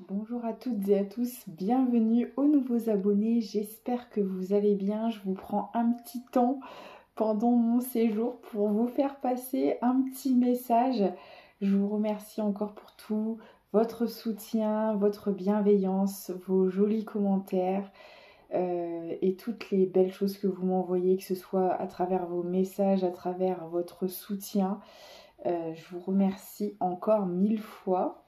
Bonjour à toutes et à tous, bienvenue aux nouveaux abonnés, j'espère que vous allez bien. Je vous prends un petit temps pendant mon séjour pour vous faire passer un petit message. Je vous remercie encore pour tout, votre soutien, votre bienveillance, vos jolis commentaires et toutes les belles choses que vous m'envoyez, que ce soit à travers vos messages, à travers votre soutien. Je vous remercie encore 1000 fois.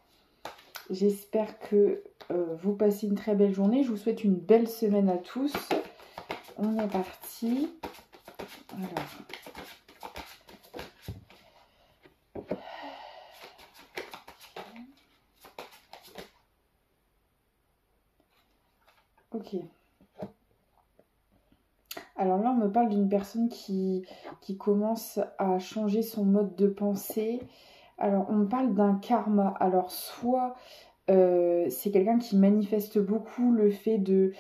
J'espère que vous passez une très belle journée. Je vous souhaite une belle semaine à tous. On est parti. Alors. Ok. Alors là, on me parle d'une personne qui commence à changer son mode de pensée. Alors, on me parle d'un karma. Alors, soit c'est quelqu'un qui manifeste beaucoup le fait de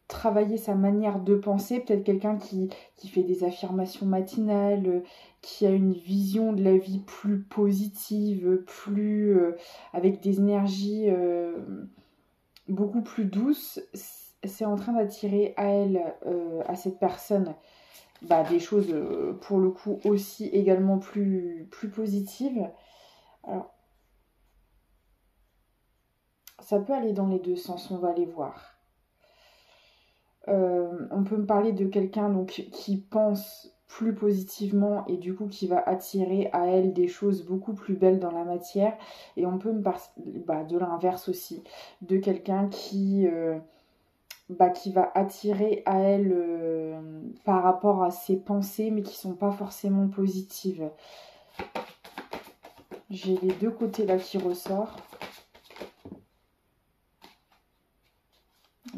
travailler sa manière de penser. Peut-être quelqu'un qui fait des affirmations matinales, qui a une vision de la vie plus positive, plus avec des énergies beaucoup plus douces. C'est en train d'attirer à elle, à cette personne, des choses pour le coup aussi également plus positives. Alors, ça peut aller dans les deux sens, on va les voir. On peut me parler de quelqu'un donc qui pense plus positivement et du coup qui va attirer à elle des choses beaucoup plus belles dans la matière. Et on peut me parler de l'inverse aussi, de quelqu'un qui va attirer à elle par rapport à ses pensées mais qui sont pas forcément positives. J'ai les deux côtés là qui ressortent.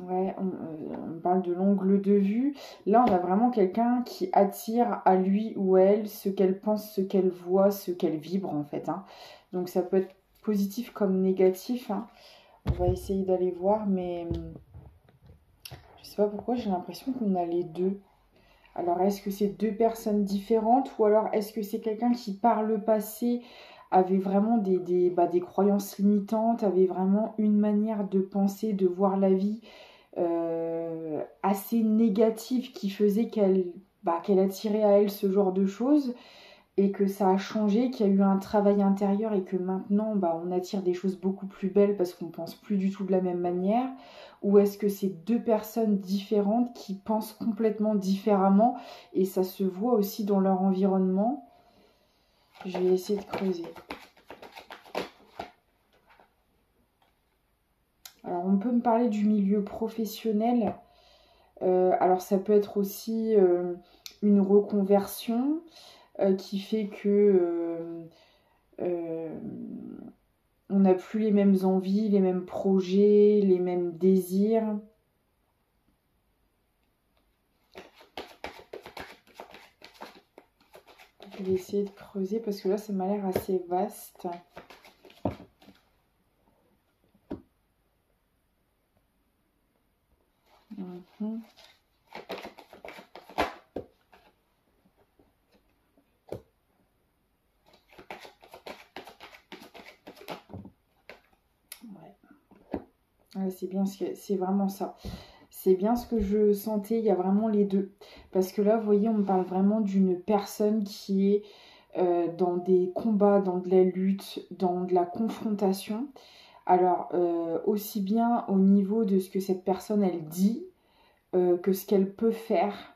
Ouais, on parle de l'angle de vue. Là, on a vraiment quelqu'un qui attire à lui ou elle ce qu'elle pense, ce qu'elle voit, ce qu'elle vibre en fait, hein. Donc ça peut être positif comme négatif, hein. On va essayer d'aller voir, mais je sais pas pourquoi j'ai l'impression qu'on a les deux. Alors, est-ce que c'est deux personnes différentes ou alors est-ce que c'est quelqu'un qui, par le passé, avait vraiment des croyances limitantes, avait vraiment une manière de penser, de voir la vie assez négative qui faisait qu'elle attirait à elle ce genre de choses et que ça a changé, qu'il y a eu un travail intérieur et que maintenant on attire des choses beaucoup plus belles parce qu'on pense plus du tout de la même manière? Ou est-ce que c'est deux personnes différentes qui pensent complètement différemment et ça se voit aussi dans leur environnement? Je vais essayer de creuser. Alors on peut me parler du milieu professionnel. Alors ça peut être aussi une reconversion qui fait que on n'a plus les mêmes envies, les mêmes projets, les mêmes désirs. Je vais essayer de creuser parce que là ça m'a l'air assez vaste. Mmh. Ouais, c'est vraiment ça. C'est bien ce que je sentais, il y a vraiment les deux. Parce que là, vous voyez, on me parle vraiment d'une personne qui est dans des combats, dans de la lutte, dans de la confrontation. Alors, aussi bien au niveau de ce que cette personne, elle dit, que ce qu'elle peut faire.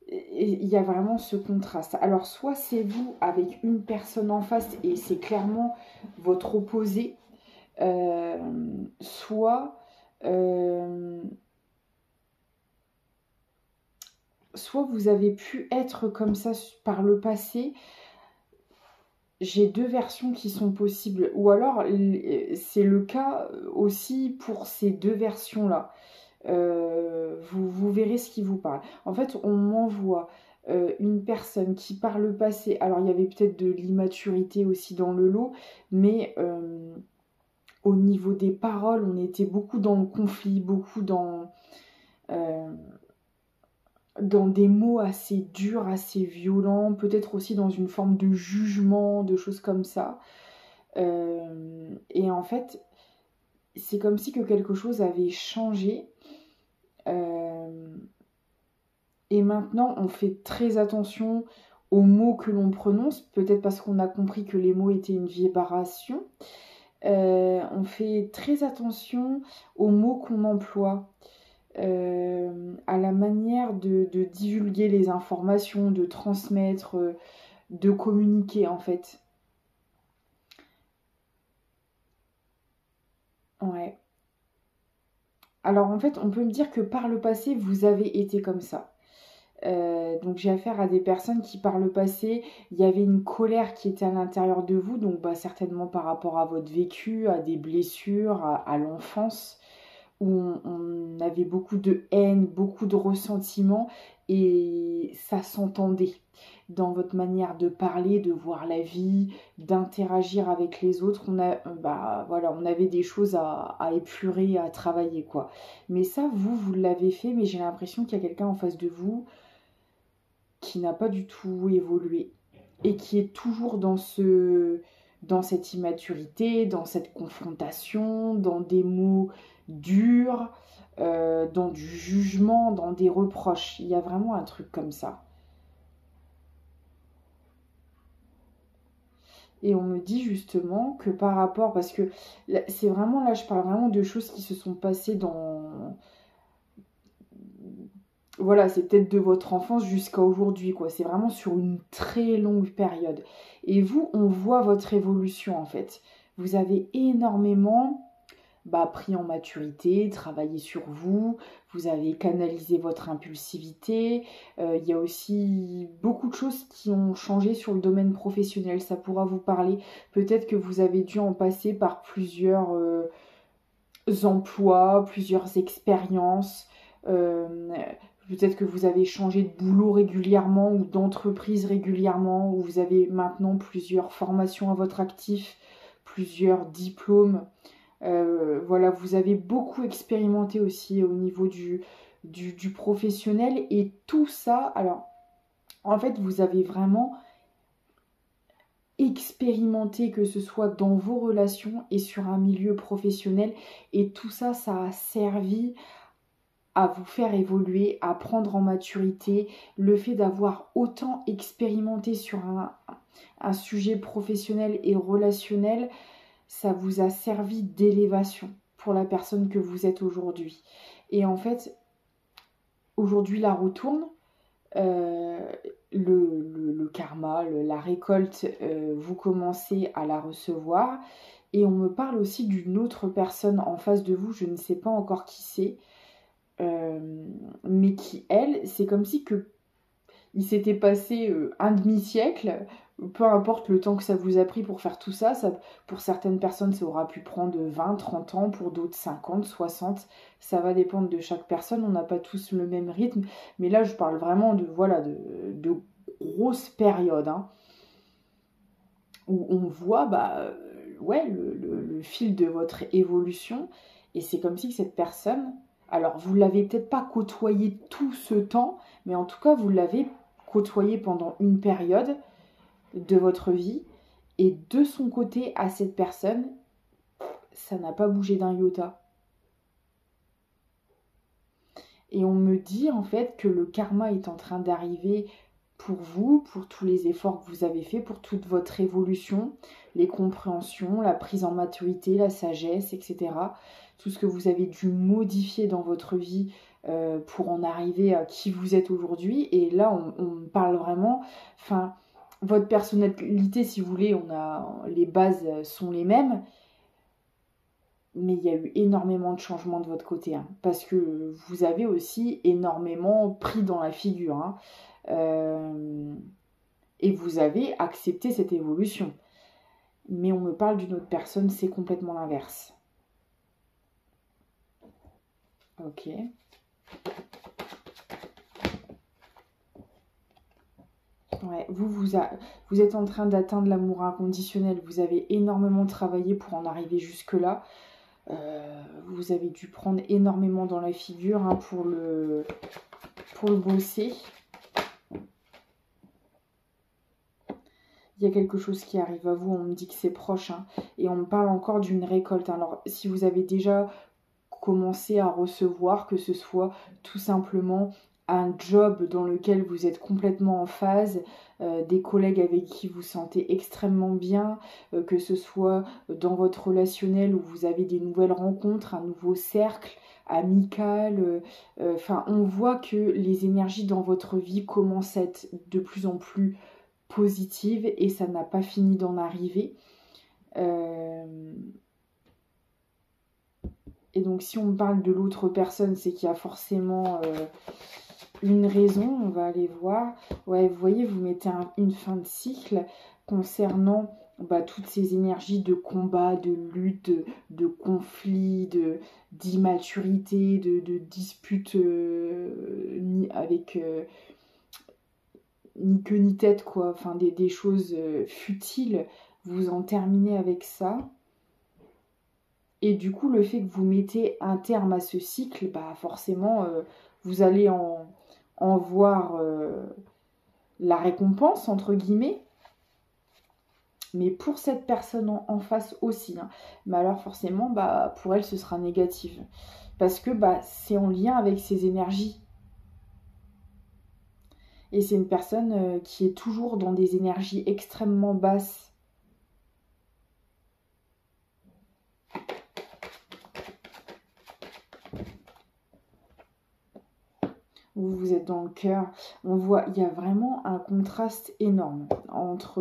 Et il y a vraiment ce contraste. Alors, soit c'est vous avec une personne en face et c'est clairement votre opposé, soit, soit vous avez pu être comme ça par le passé. J'ai deux versions qui sont possibles. Ou alors, c'est le cas aussi pour ces deux versions-là. Vous verrez ce qui vous parle. En fait, on m'envoie une personne qui, par le passé, alors il y avait peut-être de l'immaturité aussi dans le lot, mais au niveau des paroles, on était beaucoup dans le conflit, beaucoup euh, dans des mots assez durs, assez violents, peut-être aussi dans une forme de jugement, de choses comme ça. Et en fait, c'est comme si que quelque chose avait changé. Et maintenant, on fait très attention aux mots que l'on prononce, peut-être parce qu'on a compris que les mots étaient une vibration. On fait très attention aux mots qu'on emploie, à la manière de divulguer les informations, de transmettre, de communiquer en fait. Ouais. Alors en fait, on peut me dire que par le passé, vous avez été comme ça. Donc j'ai affaire à des personnes qui par le passé, il y avait une colère qui était à l'intérieur de vous, donc certainement par rapport à votre vécu, à des blessures, à l'enfance, où on avait beaucoup de haine, beaucoup de ressentiment, et ça s'entendait dans votre manière de parler, de voir la vie, d'interagir avec les autres. On avait des choses à épurer, à travailler, quoi. Mais ça, vous l'avez fait, mais j'ai l'impression qu'il y a quelqu'un en face de vous qui n'a pas du tout évolué et qui est toujours dans cette immaturité, dans cette confrontation, dans des mots durs, dans du jugement, dans des reproches. Il y a vraiment un truc comme ça. Et on me dit justement que par rapport, parce que c'est vraiment là, je parle vraiment de choses qui se sont passées voilà, c'est peut-être de votre enfance jusqu'à aujourd'hui, quoi. C'est vraiment sur une très longue période. Et vous, on voit votre évolution, en fait. Vous avez énormément pris en maturité, travaillé sur vous, vous avez canalisé votre impulsivité. Il y a aussi beaucoup de choses qui ont changé sur le domaine professionnel. Ça pourra vous parler. Peut-être que vous avez dû en passer par plusieurs emplois, plusieurs expériences. Euh, Peut-être que vous avez changé de boulot régulièrement ou d'entreprise régulièrement, ou vous avez maintenant plusieurs formations à votre actif, plusieurs diplômes. Voilà, vous avez beaucoup expérimenté aussi au niveau du professionnel. Et tout ça, alors, en fait, vous avez vraiment expérimenté, que ce soit dans vos relations et sur un milieu professionnel. Et tout ça, ça a servi à vous faire évoluer, à prendre en maturité. Le fait d'avoir autant expérimenté sur un sujet professionnel et relationnel, ça vous a servi d'élévation pour la personne que vous êtes aujourd'hui. Et en fait, aujourd'hui, la roue tourne. Euh, le karma, la récolte, vous commencez à la recevoir. Et on me parle aussi d'une autre personne en face de vous, je ne sais pas encore qui c'est, mais qui, elle, c'est comme si que il s'était passé un demi-siècle, peu importe le temps que ça vous a pris pour faire tout ça, pour certaines personnes ça aura pu prendre 20, 30 ans, pour d'autres 50, 60, ça va dépendre de chaque personne, on n'a pas tous le même rythme, mais là je parle vraiment de grosses périodes, hein, où on voit ouais, le fil de votre évolution, et c'est comme si cette personne, alors vous l'avez peut-être pas côtoyé tout ce temps, mais en tout cas vous l'avez côtoyé pendant une période de votre vie, et de son côté à cette personne, ça n'a pas bougé d'un iota. Et on me dit en fait que le karma est en train d'arriver pour vous, pour tous les efforts que vous avez faits, pour toute votre évolution, les compréhensions, la prise en maturité, la sagesse, etc. Tout ce que vous avez dû modifier dans votre vie pour en arriver à qui vous êtes aujourd'hui. Et là, on parle vraiment, enfin, votre personnalité, si vous voulez, les bases sont les mêmes, mais il y a eu énormément de changements de votre côté, hein, parce que vous avez aussi énormément pris dans la figure, hein, et vous avez accepté cette évolution. Mais on me parle d'une autre personne, c'est complètement l'inverse. Ok. Ouais, vous êtes en train d'atteindre l'amour inconditionnel. Vous avez énormément travaillé pour en arriver jusque-là. Vous avez dû prendre énormément dans la figure, hein, pour le bosser. il y a quelque chose qui arrive à vous, on me dit que c'est proche, hein, et on me parle encore d'une récolte. Alors, si vous avez déjà commencé à recevoir, que ce soit tout simplement un job dans lequel vous êtes complètement en phase, des collègues avec qui vous sentez extrêmement bien, que ce soit dans votre relationnel où vous avez des nouvelles rencontres, un nouveau cercle amical, enfin on voit que les énergies dans votre vie commencent à être de plus en plus positives et ça n'a pas fini d'en arriver. Et donc si on me parle de l'autre personne, c'est qu'il y a forcément une raison, on va aller voir. Ouais, vous voyez, vous mettez une fin de cycle concernant toutes ces énergies de combat, de lutte, de conflit, d'immaturité, de dispute avec ni queue ni tête, quoi. Enfin, des choses futiles. Vous en terminez avec ça. Et du coup, le fait que vous mettez un terme à ce cycle, forcément, vous allez en voir la récompense, entre guillemets. Mais pour cette personne en face aussi. Hein. Mais alors forcément, pour elle, ce sera négatif. Parce que c'est en lien avec ses énergies. Et c'est une personne qui est toujours dans des énergies extrêmement basses. Vous êtes dans le cœur. On voit, il y a vraiment un contraste énorme entre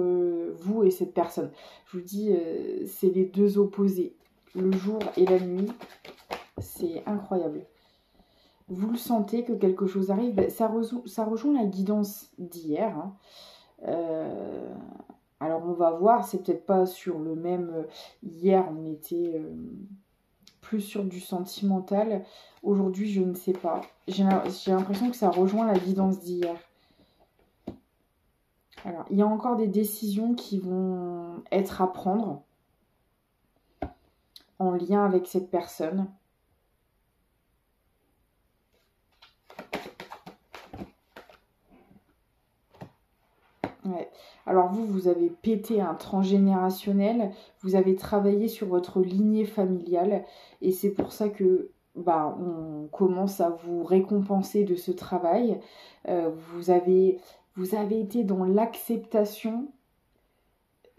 vous et cette personne. Je vous dis, c'est les deux opposés. Le jour et la nuit, c'est incroyable. Vous le sentez que quelque chose arrive. Ça rejoint la guidance d'hier. Hein. Alors on va voir, c'est peut-être pas sur le même... hier, on était... plus sur du sentimental. Aujourd'hui, je ne sais pas. J'ai l'impression que ça rejoint la guidance d'hier. Alors, il y a encore des décisions qui vont être à prendre en lien avec cette personne. Ouais. Alors vous avez pété un transgénérationnel, vous avez travaillé sur votre lignée familiale et c'est pour ça que on commence à vous récompenser de ce travail. Vous avez été dans l'acceptation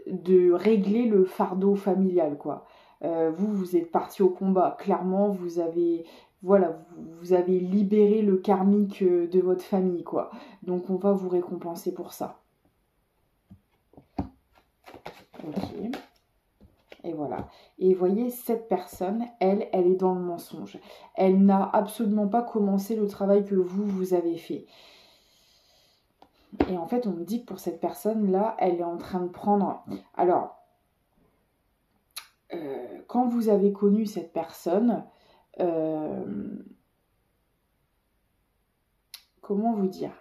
de régler le fardeau familial, quoi. Vous êtes parti au combat. Clairement, vous avez libéré le karmique de votre famille, quoi. Donc on va vous récompenser pour ça. Ok. Et voilà. Et voyez, cette personne, elle est dans le mensonge. Elle n'a absolument pas commencé le travail que vous avez fait. Et en fait, on me dit que pour cette personne-là, elle est en train de prendre... Alors, quand vous avez connu cette personne, comment vous dire ?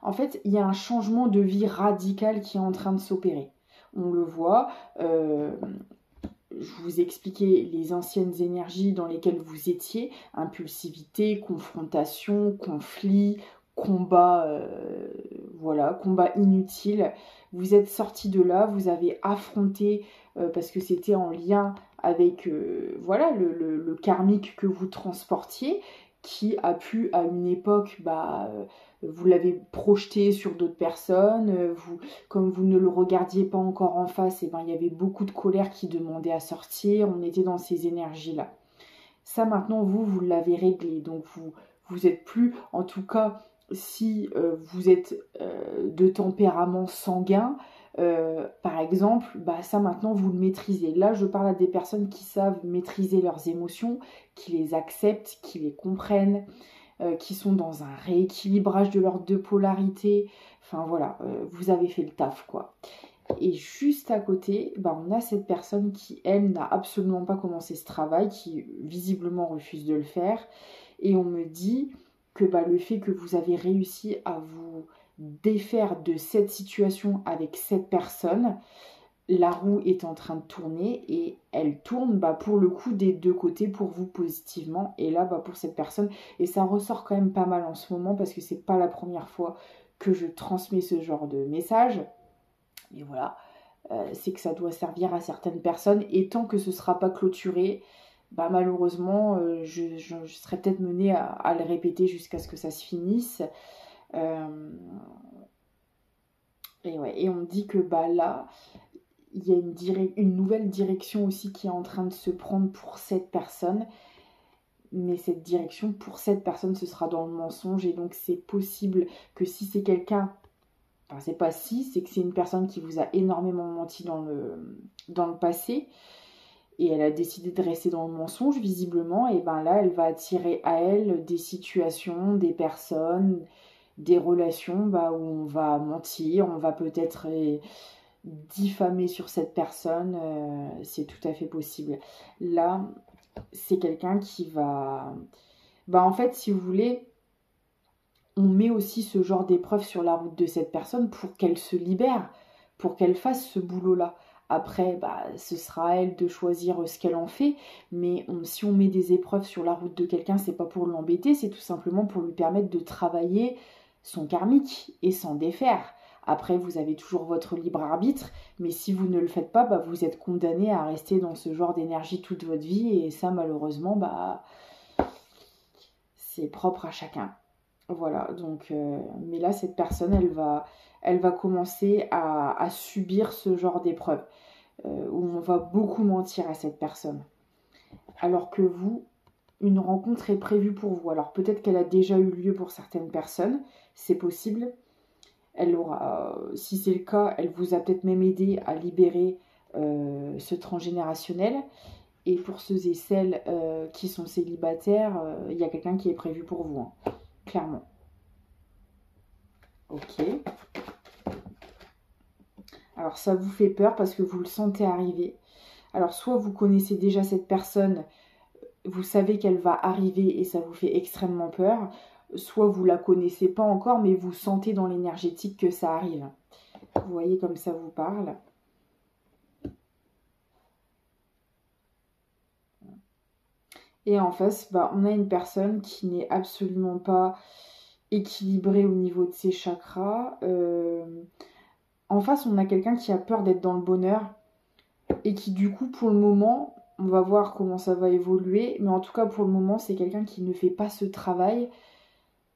En fait, il y a un changement de vie radical qui est en train de s'opérer. On le voit, je vous ai expliqué les anciennes énergies dans lesquelles vous étiez, impulsivité, confrontation, conflit, combat, combat inutile. Vous êtes sorti de là, vous avez affronté, parce que c'était en lien avec le karmique que vous transportiez, qui a pu à une époque, vous l'avez projeté sur d'autres personnes, comme vous ne le regardiez pas encore en face, il y avait beaucoup de colère qui demandait à sortir, on était dans ces énergies-là. Ça maintenant, vous l'avez réglé, donc vous êtes plus, en tout cas, si vous êtes de tempérament sanguin, par exemple, ça maintenant vous le maîtrisez. Là, je parle à des personnes qui savent maîtriser leurs émotions, qui les acceptent, qui les comprennent, qui sont dans un rééquilibrage de leurs deux polarités. Enfin voilà, vous avez fait le taf, quoi. Et juste à côté, on a cette personne qui, elle, n'a absolument pas commencé ce travail, qui visiblement refuse de le faire. Et on me dit que le fait que vous avez réussi à vous défaire de cette situation avec cette personne, la roue est en train de tourner et elle tourne pour le coup des deux côtés pour vous positivement et là pour cette personne. Et ça ressort quand même pas mal en ce moment parce que c'est pas la première fois que je transmets ce genre de message. Et voilà, c'est que ça doit servir à certaines personnes. Et tant que ce ne sera pas clôturé, bah, malheureusement, je serais peut-être menée à le répéter jusqu'à ce que ça se finisse. Euh, et, ouais, et on dit que bah, là, il y a une nouvelle direction aussi qui est en train de se prendre pour cette personne. Mais cette direction, pour cette personne, ce sera dans le mensonge. Et donc, c'est possible que si c'est quelqu'un... Enfin, c'est pas si, c'est que c'est une personne qui vous a énormément menti dans le passé. Et elle a décidé de rester dans le mensonge, visiblement. Et ben là, elle va attirer à elle des situations, des personnes, des relations bah, où on va mentir, on va peut-être diffamer sur cette personne. C'est tout à fait possible. Là, c'est quelqu'un qui va... Bah en fait, si vous voulez, on met aussi ce genre d'épreuve sur la route de cette personne pour qu'elle se libère, pour qu'elle fasse ce boulot-là. Après, bah, ce sera à elle de choisir ce qu'elle en fait, mais si on met des épreuves sur la route de quelqu'un, c'est pas pour l'embêter, c'est tout simplement pour lui permettre de travailler son karmique et s'en défaire. Après, vous avez toujours votre libre arbitre, mais si vous ne le faites pas, bah, vous êtes condamné à rester dans ce genre d'énergie toute votre vie, et ça, malheureusement, bah, c'est propre à chacun. Voilà, donc, mais là, cette personne, elle va commencer à subir ce genre d'épreuve, où on va beaucoup mentir à cette personne. Alors que vous, une rencontre est prévue pour vous. Alors peut-être qu'elle a déjà eu lieu pour certaines personnes, c'est possible. Elle aura, si c'est le cas, elle vous a peut-être même aidé à libérer ce transgénérationnel. Et pour ceux et celles qui sont célibataires, il y a quelqu'un qui est prévu pour vous, hein, clairement. Ok. Alors ça vous fait peur parce que vous le sentez arriver. Alors soit vous connaissez déjà cette personne, vous savez qu'elle va arriver et ça vous fait extrêmement peur. Soit vous la connaissez pas encore mais vous sentez dans l'énergétique que ça arrive. Vous voyez comme ça vous parle. Et en face, bah, on a une personne qui n'est absolument pas équilibrée au niveau de ses chakras. En face, on a quelqu'un qui a peur d'être dans le bonheur et qui du coup, pour le moment, on va voir comment ça va évoluer, mais en tout cas, pour le moment, c'est quelqu'un qui ne fait pas ce travail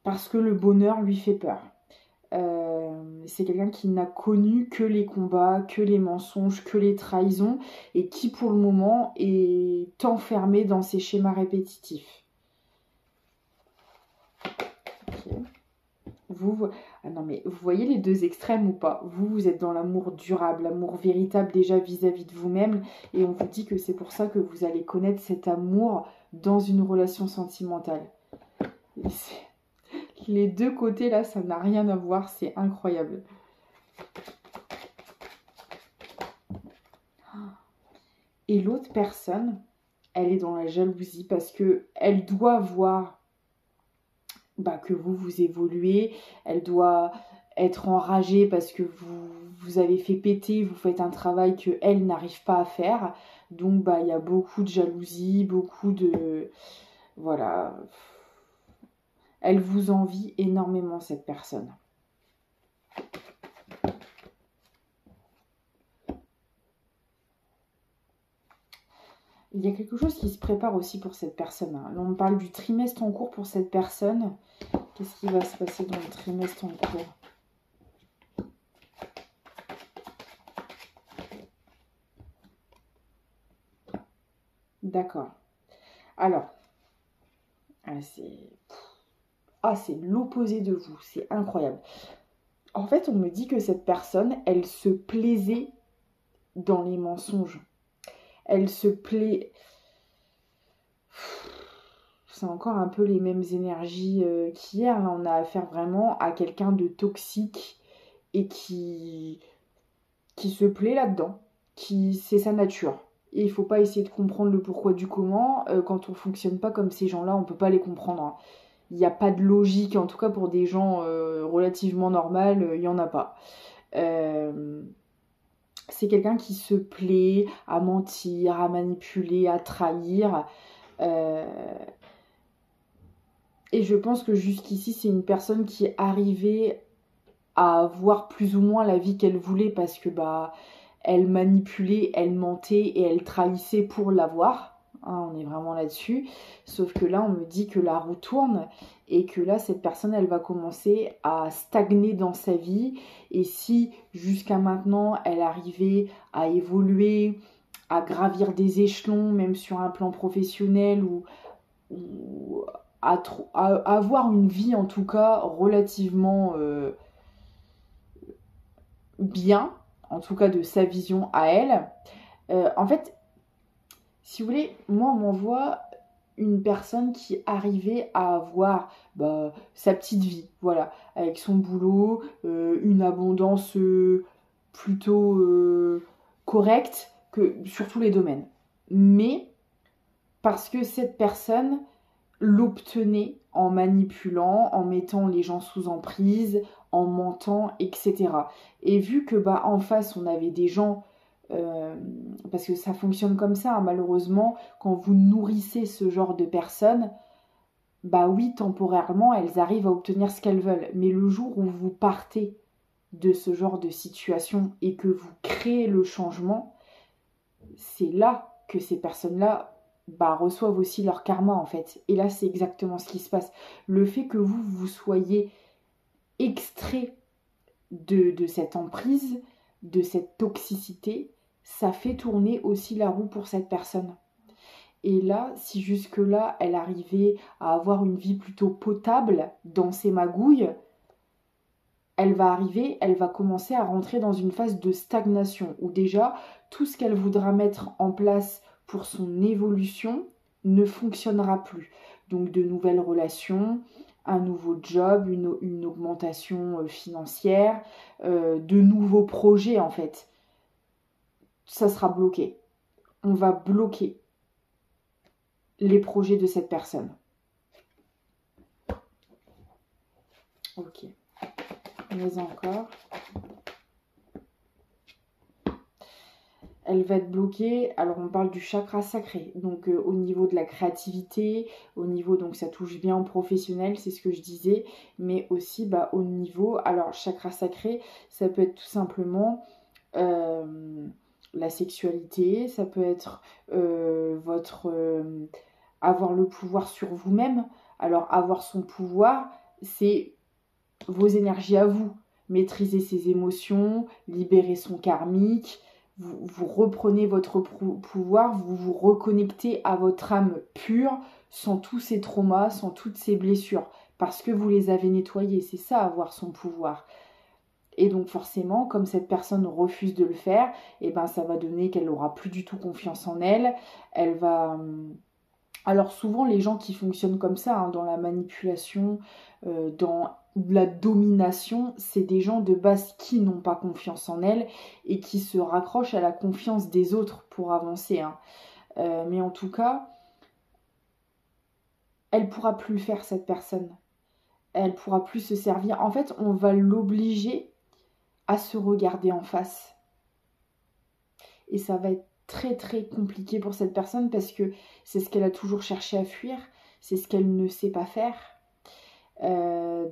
parce que le bonheur lui fait peur. C'est quelqu'un qui n'a connu que les combats, que les mensonges, que les trahisons, et qui pour le moment est enfermé dans ses schémas répétitifs. Okay. Ah non mais vous voyez les deux extrêmes ou pas? Vous êtes dans l'amour durable, l'amour véritable déjà vis-à-vis de vous-même, et on vous dit que c'est pour ça que vous allez connaître cet amour dans une relation sentimentale. Les deux côtés là, ça n'a rien à voir, c'est incroyable. Et l'autre personne, elle est dans la jalousie parce que elle doit voir que vous évoluez, elle doit être enragée parce que vous avez fait péter, vous faites un travail qu'elle n'arrive pas à faire. Donc il y a beaucoup de jalousie, beaucoup de... Voilà. Elle vous envie énormément, cette personne. Il y a quelque chose qui se prépare aussi pour cette personne. Là, on parle du trimestre en cours pour cette personne. Qu'est-ce qui va se passer dans le trimestre en cours? D'accord. Alors, c'est l'opposé de vous. C'est incroyable. En fait, on me dit que cette personne, elle se plaisait dans les mensonges. Elle se plaît... C'est encore un peu les mêmes énergies qu'hier. Là, on a affaire vraiment à quelqu'un de toxique et qui se plaît là-dedans. C'est sa nature. Et il ne faut pas essayer de comprendre le pourquoi du comment. Quand on ne fonctionne pas comme ces gens-là, on ne peut pas les comprendre, hein. Il n'y a pas de logique, en tout cas pour des gens relativement normaux, il n'y en a pas. C'est quelqu'un qui se plaît à mentir, à manipuler, à trahir. Et je pense que jusqu'ici, c'est une personne qui est arrivée à avoir plus ou moins la vie qu'elle voulait parce que bah elle manipulait, elle mentait et elle trahissait pour l'avoir. Hein, on est vraiment là-dessus. Sauf que là, on me dit que la roue tourne et que là, cette personne, elle va commencer à stagner dans sa vie. Et si jusqu'à maintenant, elle arrivait à évoluer, à gravir des échelons, même sur un plan professionnel ou à avoir une vie en tout cas relativement bien, en tout cas de sa vision à elle. En fait, si vous voulez, moi on m'envoie une personne qui arrivait à avoir bah, sa petite vie, voilà, avec son boulot, une abondance plutôt correcte que sur tous les domaines. Mais parce que cette personne l'obtenait en manipulant, en mettant les gens sous emprise, en mentant, etc. Et vu que bah en face on avait des gens, parce que ça fonctionne comme ça, hein, malheureusement, quand vous nourrissez ce genre de personnes, bah oui, temporairement, elles arrivent à obtenir ce qu'elles veulent. Mais le jour où vous partez de ce genre de situation et que vous créez le changement, c'est là que ces personnes-là bah, reçoivent aussi leur karma en fait. Et là, c'est exactement ce qui se passe. Le fait que vous soyez extrait de cette emprise, de cette toxicité, ça fait tourner aussi la roue pour cette personne. Et là, si jusque-là, elle arrivait à avoir une vie plutôt potable dans ses magouilles, elle va arriver, elle va commencer à rentrer dans une phase de stagnation où déjà tout ce qu'elle voudra mettre en place pour son évolution ne fonctionnera plus. Donc de nouvelles relations, un nouveau job, une augmentation financière, de nouveaux projets en fait. Ça sera bloqué. On va bloquer les projets de cette personne. Ok. Mais encore. Elle va être bloquée. Alors on parle du chakra sacré, donc au niveau de la créativité, au niveau, donc ça touche bien au professionnel, c'est ce que je disais, mais aussi bah, au niveau, alors chakra sacré, ça peut être tout simplement la sexualité, ça peut être avoir le pouvoir sur vous-même. Alors avoir son pouvoir, c'est vos énergies à vous, maîtriser ses émotions, libérer son karmique. Vous reprenez votre pouvoir, vous vous reconnectez à votre âme pure, sans tous ces traumas, sans toutes ces blessures, parce que vous les avez nettoyées. C'est ça, avoir son pouvoir. Et donc forcément, comme cette personne refuse de le faire, et ben ça va donner qu'elle n'aura plus du tout confiance en elle. Elle va... Alors souvent, les gens qui fonctionnent comme ça, hein, dans la manipulation, dans la domination, c'est des gens de base qui n'ont pas confiance en elles et qui se raccrochent à la confiance des autres pour avancer. Hein. Mais en tout cas, elle ne pourra plus le faire, cette personne. Elle ne pourra plus se servir. En fait, on va l'obliger à se regarder en face. Et ça va être très très compliqué pour cette personne parce que c'est ce qu'elle a toujours cherché à fuir, c'est ce qu'elle ne sait pas faire.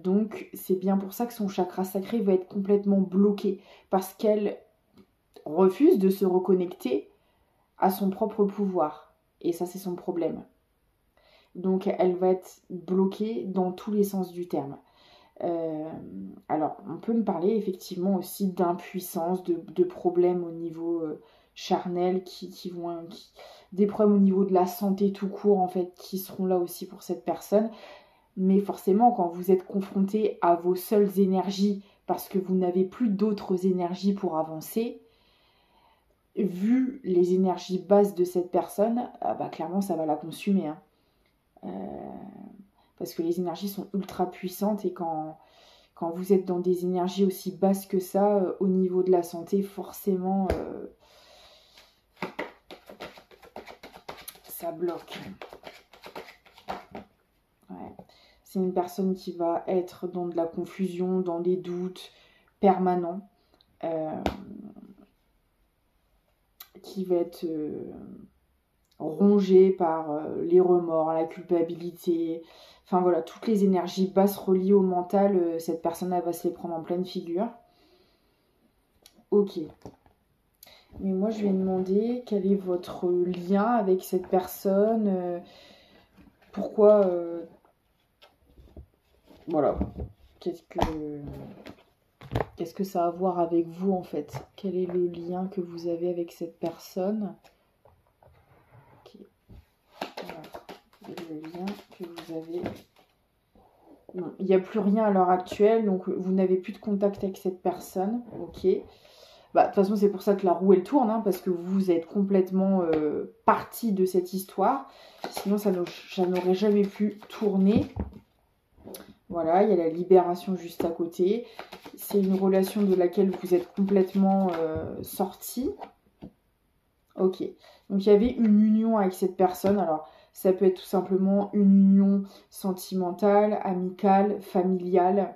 Donc c'est bien pour ça que son chakra sacré va être complètement bloqué parce qu'elle refuse de se reconnecter à son propre pouvoir. Et ça, c'est son problème. Donc elle va être bloquée dans tous les sens du terme. Alors, on peut me parler effectivement aussi d'impuissance, de problèmes au niveau charnel, des problèmes au niveau de la santé tout court, en fait, qui seront là aussi pour cette personne. Mais forcément, quand vous êtes confronté à vos seules énergies, parce que vous n'avez plus d'autres énergies pour avancer, vu les énergies basses de cette personne, bah, clairement, ça va la consumer. Hein. Parce que les énergies sont ultra puissantes et quand vous êtes dans des énergies aussi basses que ça, au niveau de la santé, forcément, ça bloque. Ouais. C'est une personne qui va être dans de la confusion, dans des doutes permanents, qui va être rongé par les remords, la culpabilité, enfin voilà, toutes les énergies basses reliées au mental, cette personne elle va se les prendre en pleine figure. Ok. Mais moi je vais demander quel est votre lien avec cette personne, pourquoi, voilà, qu'est-ce que ça a à voir avec vous en fait? Quel est le lien que vous avez avec cette personne? Ok. Voilà. Le lien que vous avez. Non, il n'y a plus rien à l'heure actuelle, donc vous n'avez plus de contact avec cette personne. Ok. Bah, de toute façon, c'est pour ça que la roue elle tourne, hein, parce que vous êtes complètement parti de cette histoire. Sinon, ça n'aurait jamais pu tourner. Voilà, il y a la libération juste à côté. C'est une relation de laquelle vous êtes complètement sorti. Ok. Donc, il y avait une union avec cette personne. Alors, ça peut être tout simplement une union sentimentale, amicale, familiale.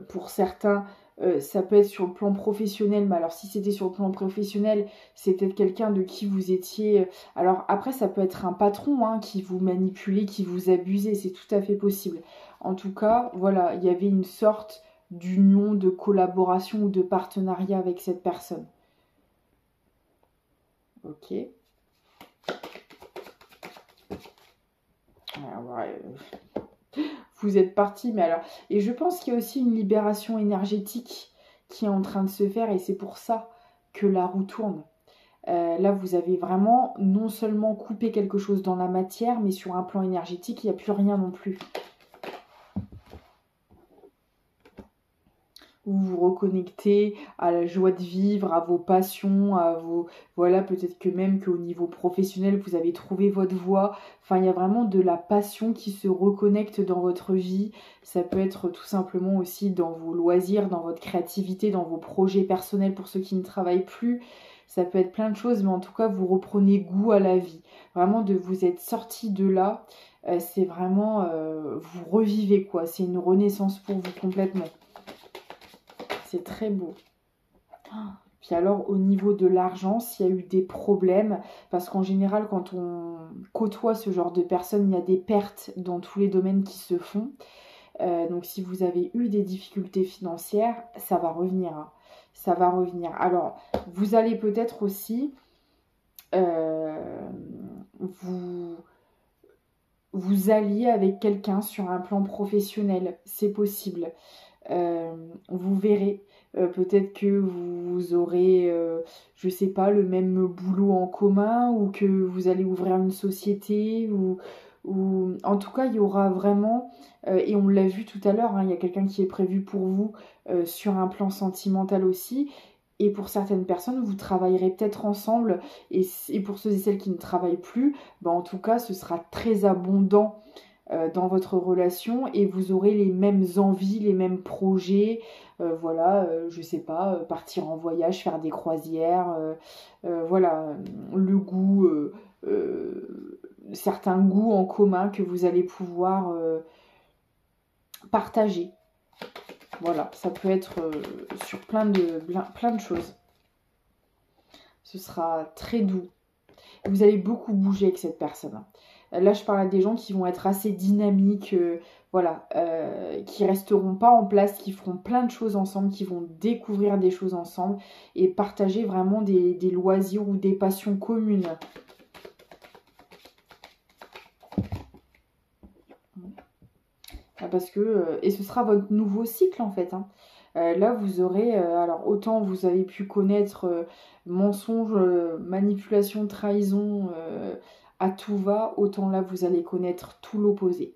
Pour certains, ça peut être sur le plan professionnel. Mais alors, si c'était sur le plan professionnel, c'est peut-être quelqu'un de qui vous étiez... Alors, après, ça peut être un patron hein, qui vous manipulait, qui vous abusait. C'est tout à fait possible. En tout cas, voilà, il y avait une sorte d'union, de collaboration ou de partenariat avec cette personne. Ok. Alors, ouais, vous êtes parti, mais alors... Et je pense qu'il y a aussi une libération énergétique qui est en train de se faire, et c'est pour ça que la roue tourne. Là, vous avez vraiment non seulement coupé quelque chose dans la matière, mais sur un plan énergétique, il n'y a plus rien non plus. Vous vous reconnectez à la joie de vivre, à vos passions, à vos... Voilà, peut-être que même qu'au niveau professionnel, vous avez trouvé votre voie. Enfin, il y a vraiment de la passion qui se reconnecte dans votre vie. Ça peut être tout simplement aussi dans vos loisirs, dans votre créativité, dans vos projets personnels pour ceux qui ne travaillent plus. Ça peut être plein de choses, mais en tout cas, vous reprenez goût à la vie. Vraiment, de vous être sorti de là, c'est vraiment... vous revivez, quoi. C'est une renaissance pour vous complètement. C'est très beau. Puis alors, au niveau de l'argent, s'il y a eu des problèmes, parce qu'en général, quand on côtoie ce genre de personnes, il y a des pertes dans tous les domaines qui se font. Donc, si vous avez eu des difficultés financières, ça va revenir. Hein. Ça va revenir. Alors, vous allez peut-être aussi vous allier avec quelqu'un sur un plan professionnel. C'est possible. Vous verrez. Peut-être que vous aurez, je sais pas, le même boulot en commun ou que vous allez ouvrir une société ou en tout cas il y aura vraiment, et on l'a vu tout à l'heure, hein, il y a quelqu'un qui est prévu pour vous sur un plan sentimental aussi. Et pour certaines personnes, vous travaillerez peut-être ensemble. Et pour ceux et celles qui ne travaillent plus, bah en tout cas, ce sera très abondant dans votre relation et vous aurez les mêmes envies, les mêmes projets, voilà, je sais pas, partir en voyage, faire des croisières, voilà, le goût, certains goûts en commun que vous allez pouvoir partager. Voilà, ça peut être sur plein de choses. Ce sera très doux. Vous allez beaucoup bouger avec cette personne. Là, je parle à des gens qui vont être assez dynamiques, voilà, qui resteront pas en place, qui feront plein de choses ensemble, qui vont découvrir des choses ensemble et partager vraiment des loisirs ou des passions communes. Parce que, et ce sera votre nouveau cycle en fait. Hein. Là, vous aurez, alors autant vous avez pu connaître mensonges, manipulation, trahison à tout va, autant là vous allez connaître tout l'opposé.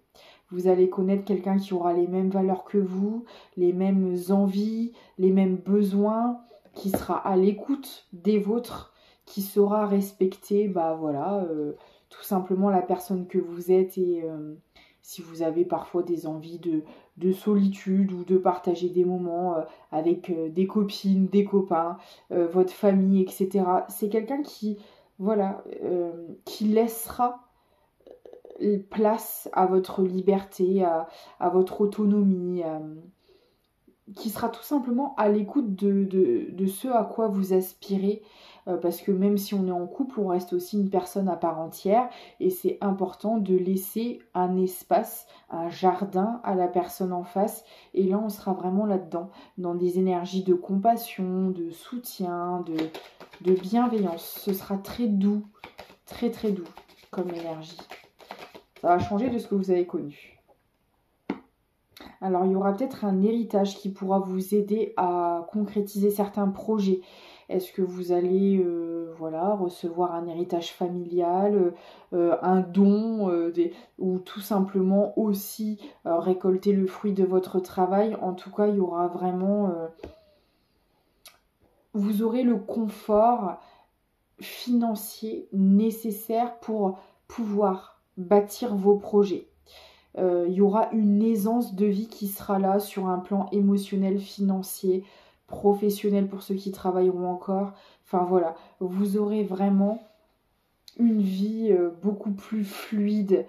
Vous allez connaître quelqu'un qui aura les mêmes valeurs que vous, les mêmes envies, les mêmes besoins, qui sera à l'écoute des vôtres, qui saura respecter, bah voilà, tout simplement la personne que vous êtes et si vous avez parfois des envies de solitude ou de partager des moments avec des copines, des copains, votre famille, etc. C'est quelqu'un qui, voilà, qui laissera place à votre liberté, à votre autonomie, qui sera tout simplement à l'écoute de ce à quoi vous aspirez. parce que même si on est en couple, on reste aussi une personne à part entière et c'est important de laisser un espace, un jardin à la personne en face et là on sera vraiment là-dedans, dans des énergies de compassion, de soutien, de bienveillance. Ce sera très doux, très très doux comme énergie. Ça va changer de ce que vous avez connu. Alors, il y aura peut-être un héritage qui pourra vous aider à concrétiser certains projets. Est-ce que vous allez voilà, recevoir un héritage familial, un don, ou tout simplement aussi récolter le fruit de votre travail. En tout cas, il y aura vraiment... vous aurez le confort financier nécessaire pour pouvoir bâtir vos projets. Il y aura une aisance de vie qui sera là sur un plan émotionnel, financier, professionnel pour ceux qui travailleront encore. Enfin voilà, vous aurez vraiment une vie beaucoup plus fluide.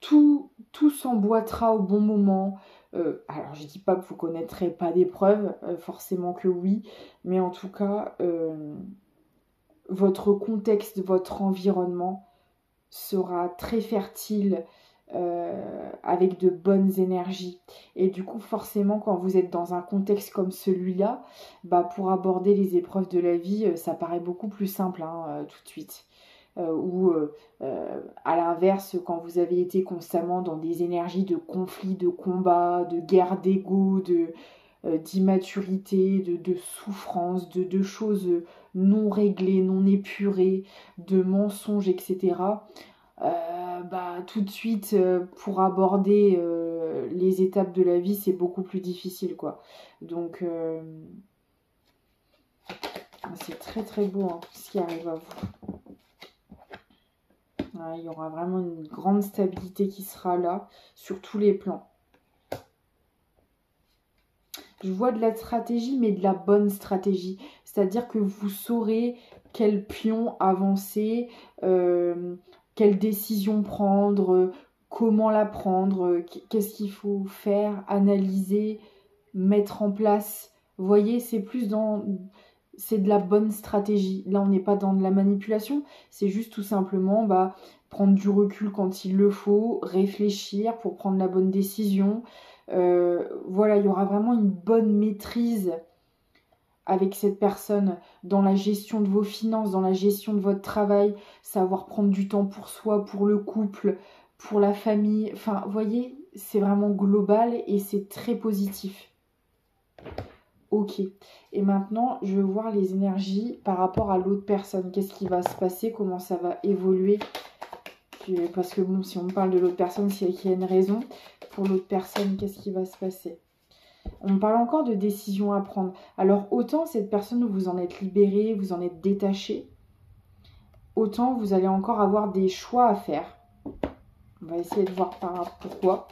Tout s'emboîtera au bon moment. Alors je dis pas que vous connaîtrez pas d'épreuves, forcément que oui, mais en tout cas, votre contexte, votre environnement sera très fertile, avec de bonnes énergies. Et du coup, forcément, quand vous êtes dans un contexte comme celui-là, bah, pour aborder les épreuves de la vie, ça paraît beaucoup plus simple tout de suite. Ou à l'inverse, quand vous avez été constamment dans des énergies de conflit, de combat, de guerre d'ego, d'immaturité, de souffrance, de choses non réglées, non épurées, de mensonges, etc. Bah, tout de suite, pour aborder les étapes de la vie, c'est beaucoup plus difficile, quoi. Donc, c'est très très beau hein, ce qui arrive à vous. Ouais, il y aura vraiment une grande stabilité qui sera là, sur tous les plans. Je vois de la stratégie, mais de la bonne stratégie. C'est-à-dire que vous saurez quel pion avancer, quelle décision prendre, comment la prendre, qu'est-ce qu'il faut faire, analyser, mettre en place. Vous voyez, c'est plus dans... C'est de la bonne stratégie. Là, on n'est pas dans de la manipulation. C'est juste tout simplement prendre du recul quand il le faut, réfléchir pour prendre la bonne décision. Voilà, il y aura vraiment une bonne maîtrise avec cette personne dans la gestion de vos finances, dans la gestion de votre travail, savoir prendre du temps pour soi, pour le couple, pour la famille. Enfin, vous voyez, c'est vraiment global et c'est très positif. Ok. Et maintenant, je veux voir les énergies par rapport à l'autre personne. Qu'est-ce qui va se passer? Comment ça va évoluer? Parce que bon, si on me parle de l'autre personne, c'est qu'il y a une raison. Pour l'autre personne, qu'est-ce qui va se passer? On me parle encore de décisions à prendre. Alors, autant cette personne, vous en êtes libéré, vous en êtes détaché, autant vous allez encore avoir des choix à faire. On va essayer de voir pourquoi.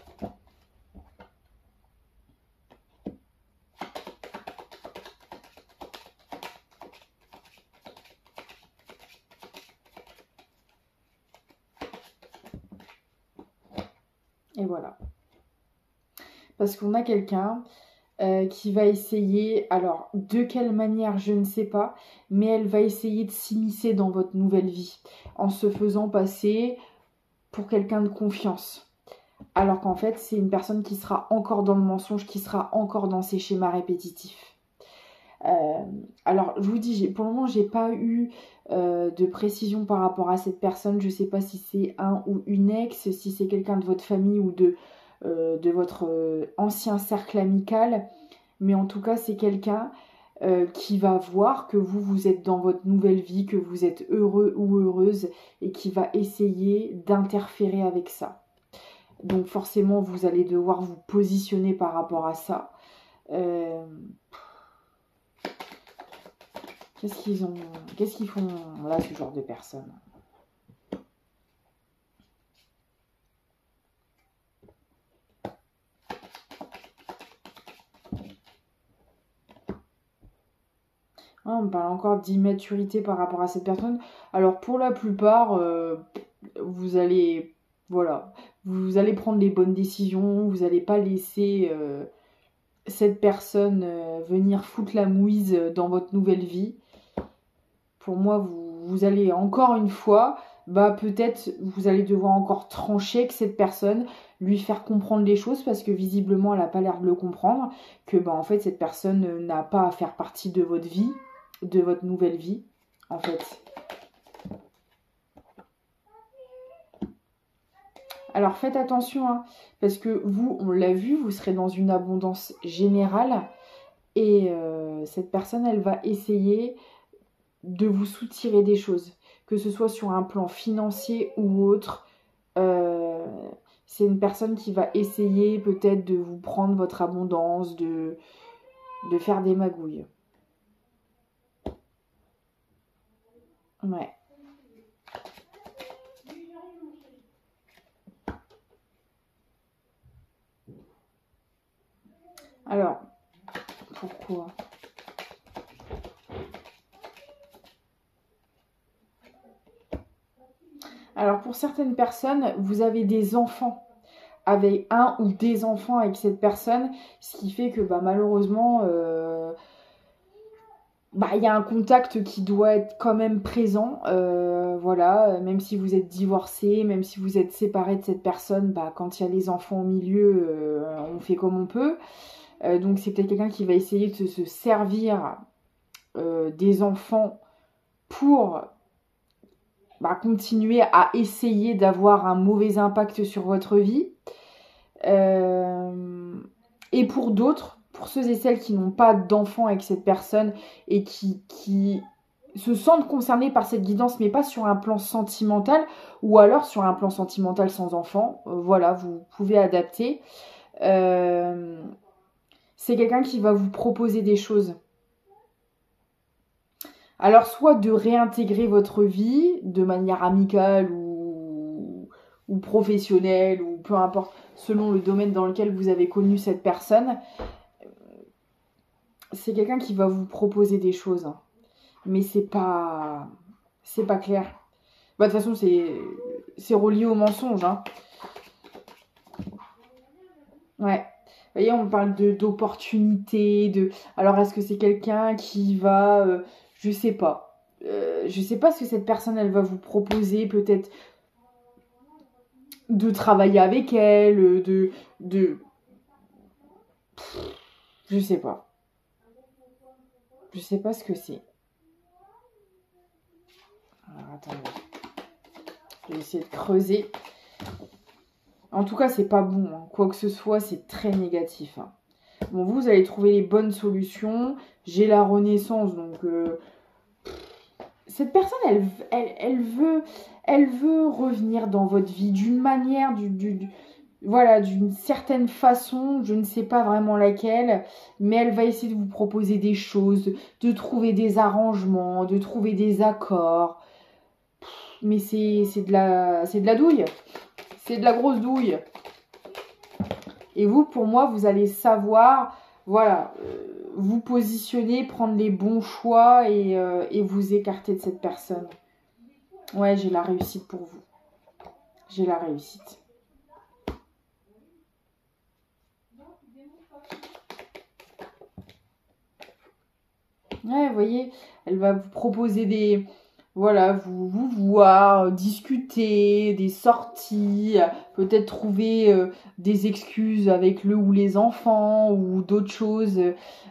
Et voilà. Parce qu'on a quelqu'un qui va essayer, alors de quelle manière je ne sais pas, mais elle va essayer de s'immiscer dans votre nouvelle vie en se faisant passer pour quelqu'un de confiance. Alors qu'en fait, c'est une personne qui sera encore dans le mensonge, qui sera encore dans ses schémas répétitifs. Alors, je vous dis, pour le moment, j'ai pas eu de précision par rapport à cette personne. Je sais pas si c'est un ou une ex, si c'est quelqu'un de votre famille ou de votre ancien cercle amical. Mais en tout cas, c'est quelqu'un qui va voir que vous êtes dans votre nouvelle vie, que vous êtes heureux ou heureuse et qui va essayer d'interférer avec ça. Donc forcément, vous allez devoir vous positionner par rapport à ça. Qu'est-ce qu'ils font là, ce genre de personnes? On me parle encore d'immaturité par rapport à cette personne. Alors pour la plupart, vous allez prendre les bonnes décisions. Vous n'allez pas laisser cette personne venir foutre la mouise dans votre nouvelle vie. pour moi, vous allez encore une fois, bah peut-être vous allez devoir encore trancher avec cette personne, lui faire comprendre les choses parce que visiblement elle n'a pas l'air de le comprendre, que bah en fait cette personne n'a pas à faire partie de votre vie, de votre nouvelle vie, en fait. Alors faites attention, hein, parce que vous, on l'a vu, vous serez dans une abondance générale et cette personne, elle va essayer de vous soutirer des choses, que ce soit sur un plan financier ou autre. C'est une personne qui va essayer peut-être de vous prendre votre abondance, de faire des magouilles. Ouais. Alors, pourquoi ? Alors, pour certaines personnes, vous avez des enfants avec un ou des enfants avec cette personne, ce qui fait que bah, malheureusement, il y a un contact qui doit être quand même présent. Voilà, même si vous êtes divorcé, même si vous êtes séparé de cette personne, bah, quand il y a les enfants au milieu, on fait comme on peut. Donc c'est peut-être quelqu'un qui va essayer de se servir des enfants pour continuer à essayer d'avoir un mauvais impact sur votre vie. Et pour d'autres, pour ceux et celles qui n'ont pas d'enfants avec cette personne et qui se sentent concernés par cette guidance, mais pas sur un plan sentimental, ou alors sur un plan sentimental sans enfant, voilà, vous pouvez adapter. C'est quelqu'un qui va vous proposer des choses. Alors, soit de réintégrer votre vie de manière amicale ou professionnelle, ou peu importe, selon le domaine dans lequel vous avez connu cette personne. C'est quelqu'un qui va vous proposer des choses. Hein. Mais c'est pas clair. De toute façon, c'est relié au mensonge. Hein. Ouais. Vous voyez, on parle d'opportunités, Alors, est-ce que c'est quelqu'un qui va... je sais pas. Je sais pas ce que cette personne, elle va vous proposer. Peut-être de travailler avec elle, je sais pas. Je sais pas ce que c'est. Alors, attendez. Je vais essayer de creuser. En tout cas, c'est pas bon. Hein. Quoi que ce soit, c'est très négatif. Hein. Bon, vous allez trouver les bonnes solutions. J'ai la renaissance, donc... cette personne, elle veut revenir dans votre vie d'une manière, voilà, d'une certaine façon, je ne sais pas vraiment laquelle, mais elle va essayer de vous proposer des choses, de trouver des arrangements, de trouver des accords. Mais c'est de la douille. C'est de la grosse douille. Et vous, pour moi, vous allez savoir, voilà, vous positionner, prendre les bons choix et vous écarter de cette personne. Ouais, j'ai la réussite pour vous. J'ai la réussite. Ouais, vous voyez, elle va vous proposer des... Voilà, vous voir, discuter, des sorties, peut-être trouver des excuses avec le ou les enfants ou d'autres choses.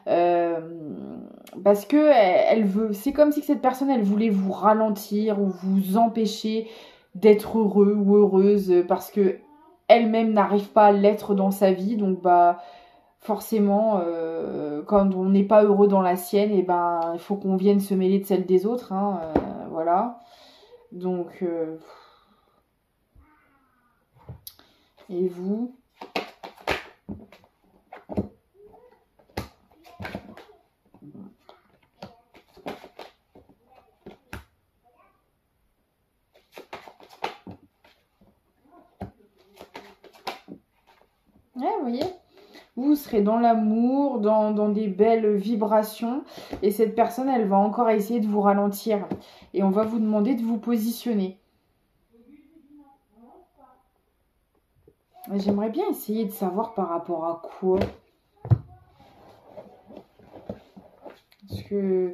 Parce que elle veut... C'est comme si cette personne, elle voulait vous ralentir ou vous empêcher d'être heureux ou heureuse parce que elle-même n'arrive pas à l'être dans sa vie. Donc, forcément, quand on n'est pas heureux dans la sienne, et il faut qu'on vienne se mêler de celle des autres. Hein, voilà. Donc, et vous ? Ouais, vous voyez ? Vous serez dans l'amour, dans des belles vibrations. Et cette personne, elle va encore essayer de vous ralentir. Et on va vous demander de vous positionner. J'aimerais bien essayer de savoir par rapport à quoi. Parce que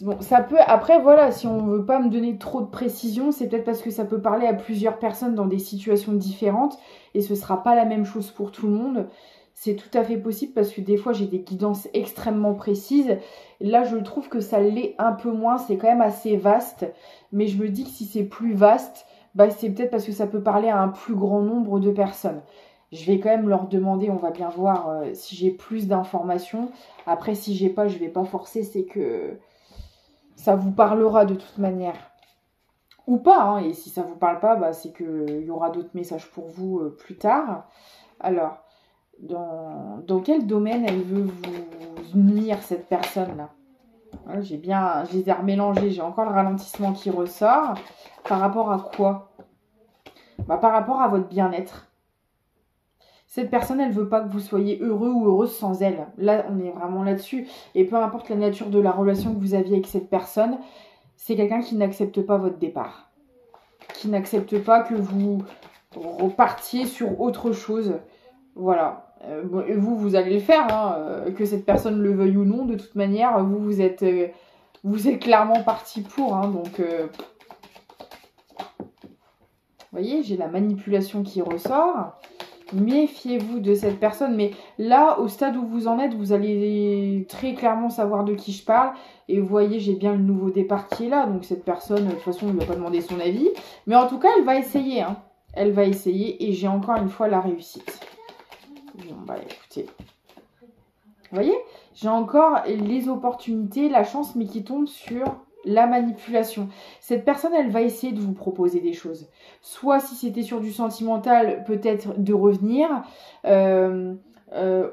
Bon, ça peut, après, voilà, si on veut pas me donner trop de précision, c'est peut-être parce que ça peut parler à plusieurs personnes dans des situations différentes et ce sera pas la même chose pour tout le monde. C'est tout à fait possible parce que des fois j'ai des guidances extrêmement précises. Là, je trouve que ça l'est un peu moins, c'est quand même assez vaste. Mais je me dis que si c'est plus vaste, bah, c'est peut-être parce que ça peut parler à un plus grand nombre de personnes. Je vais quand même leur demander, on va bien voir si j'ai plus d'informations. Après, si j'ai pas, je vais pas forcer, c'est que ça vous parlera de toute manière. Ou pas, hein, et si ça vous parle pas, bah, c'est qu'il y aura d'autres messages pour vous plus tard. Alors, dans quel domaine elle veut vous nuire, cette personne-là? Je les ai remélangés, j'ai encore le ralentissement qui ressort. Par rapport à quoi? Bah, par rapport à votre bien-être. Cette personne, elle veut pas que vous soyez heureux ou heureuse sans elle. Là, on est vraiment là-dessus. Et peu importe la nature de la relation que vous aviez avec cette personne, c'est quelqu'un qui n'accepte pas votre départ. Qui n'accepte pas que vous repartiez sur autre chose. Voilà. Vous allez le faire, hein, que cette personne le veuille ou non. De toute manière, vous êtes clairement parti pour. Hein, donc, vous voyez, j'ai la manipulation qui ressort. Méfiez-vous de cette personne. Mais là, au stade où vous en êtes, vous allez très clairement savoir de qui je parle. Et vous voyez, j'ai bien le nouveau départ qui est là. Donc cette personne, de toute façon, il ne va pas demander son avis. Mais en tout cas, elle va essayer. Hein. Elle va essayer. Et j'ai encore une fois la réussite. Bon, bah écoutez. Vous voyez, j'ai encore les opportunités, la chance, mais qui tombent sur la manipulation. Cette personne, elle va essayer de vous proposer des choses. Soit si c'était sur du sentimental, peut-être de revenir.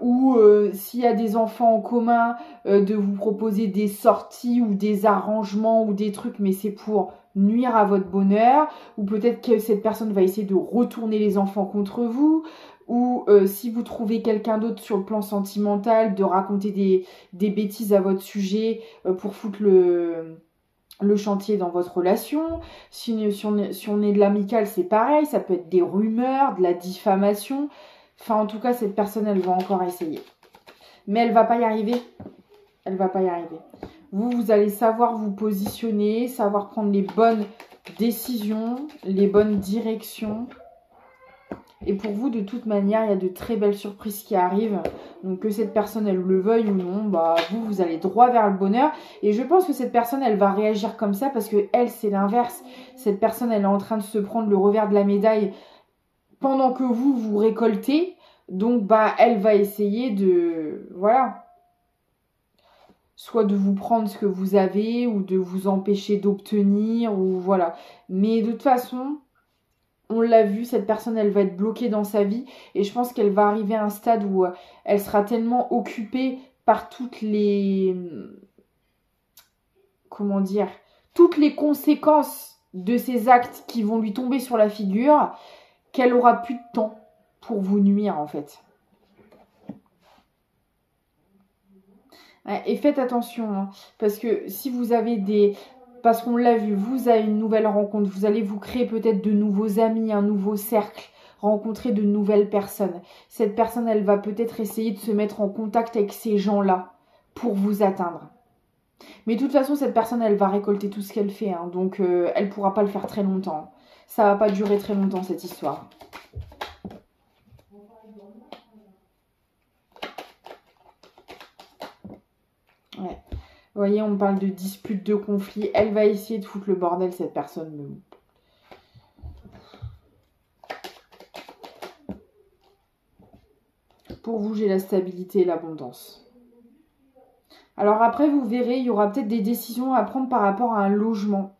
Ou s'il y a des enfants en commun, de vous proposer des sorties ou des arrangements ou des trucs, mais c'est pour nuire à votre bonheur. Ou peut-être que cette personne va essayer de retourner les enfants contre vous. Ou si vous trouvez quelqu'un d'autre sur le plan sentimental, de raconter des bêtises à votre sujet pour foutre le chantier dans votre relation. Si on est de l'amical, c'est pareil, ça peut être des rumeurs, de la diffamation. Enfin, en tout cas, cette personne, elle va encore essayer. Mais elle va pas y arriver. Elle va pas y arriver. Vous allez savoir vous positionner, savoir prendre les bonnes décisions, les bonnes directions. Et pour vous, de toute manière, il y a de très belles surprises qui arrivent. Donc que cette personne, elle le veuille ou non, bah vous allez droit vers le bonheur. Et je pense que cette personne, elle va réagir comme ça parce que elle, c'est l'inverse. Cette personne, elle est en train de se prendre le revers de la médaille pendant que vous récoltez. Donc bah elle va essayer de, voilà, soit de vous prendre ce que vous avez ou de vous empêcher d'obtenir ou voilà. Mais de toute façon, on l'a vu, cette personne, elle va être bloquée dans sa vie et je pense qu'elle va arriver à un stade où elle sera tellement occupée par toutes les... Comment dire? Toutes les conséquences de ses actes qui vont lui tomber sur la figure qu'elle aura plus de temps pour vous nuire en fait. Et faites attention, hein, parce que si vous avez des... Parce qu'on l'a vu, vous avez une nouvelle rencontre, vous allez vous créer peut-être de nouveaux amis, un nouveau cercle, rencontrer de nouvelles personnes. Cette personne, elle va peut-être essayer de se mettre en contact avec ces gens-là pour vous atteindre. Mais de toute façon, cette personne, elle va récolter tout ce qu'elle fait, hein, donc elle ne pourra pas le faire très longtemps. Ça va pas durer très longtemps, cette histoire. Ouais. Vous voyez, on me parle de dispute, de conflit. Elle va essayer de foutre le bordel, cette personne. Pour vous, j'ai la stabilité et l'abondance. Alors après, vous verrez, il y aura peut-être des décisions à prendre par rapport à un logement.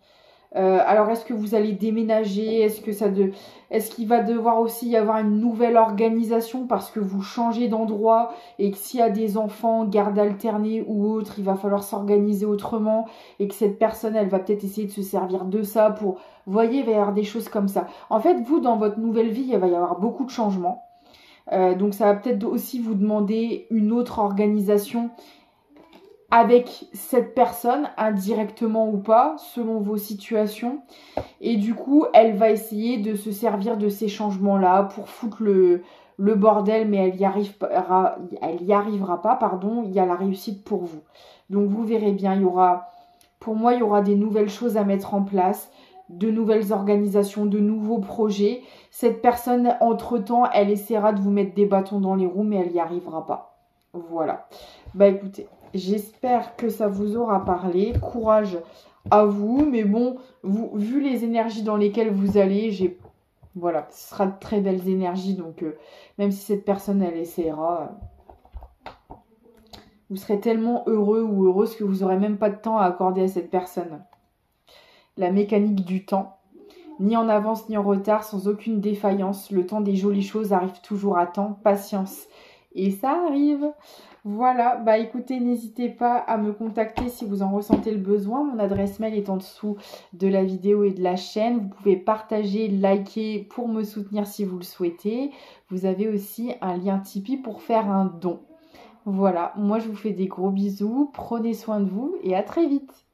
Alors, est-ce que vous allez déménager? Est-ce qu'il va devoir aussi y avoir une nouvelle organisation parce que vous changez d'endroit et que s'il y a des enfants, garde alternée ou autre, il va falloir s'organiser autrement et que cette personne, elle va peut-être essayer de se servir de ça pour... Vous voyez, il va y avoir des choses comme ça. En fait, vous, dans votre nouvelle vie, il va y avoir beaucoup de changements. Donc, ça va peut-être aussi vous demander une autre organisation avec cette personne, indirectement ou pas, selon vos situations. Et du coup, elle va essayer de se servir de ces changements-là pour foutre le bordel, mais elle y arrivera pas, pardon. Il y a la réussite pour vous. Donc, vous verrez bien, il y aura Pour moi, il y aura des nouvelles choses à mettre en place, de nouvelles organisations, de nouveaux projets. Cette personne, entre-temps, elle essaiera de vous mettre des bâtons dans les roues, mais elle n'y arrivera pas. Voilà. Bah écoutez, j'espère que ça vous aura parlé. Courage à vous. Mais bon, vu les énergies dans lesquelles vous allez, voilà, ce sera de très belles énergies. Donc, même si cette personne, elle essaiera, vous serez tellement heureux ou heureuse que vous n'aurez même pas de temps à accorder à cette personne. La mécanique du temps. Ni en avance ni en retard, sans aucune défaillance. Le temps des jolies choses arrive toujours à temps. Patience. Et ça arrive. Voilà, bah écoutez, n'hésitez pas à me contacter si vous en ressentez le besoin. Mon adresse mail est en dessous de la vidéo et de la chaîne. Vous pouvez partager, liker pour me soutenir si vous le souhaitez. Vous avez aussi un lien Tipeee pour faire un don. Voilà, moi je vous fais des gros bisous. Prenez soin de vous et à très vite.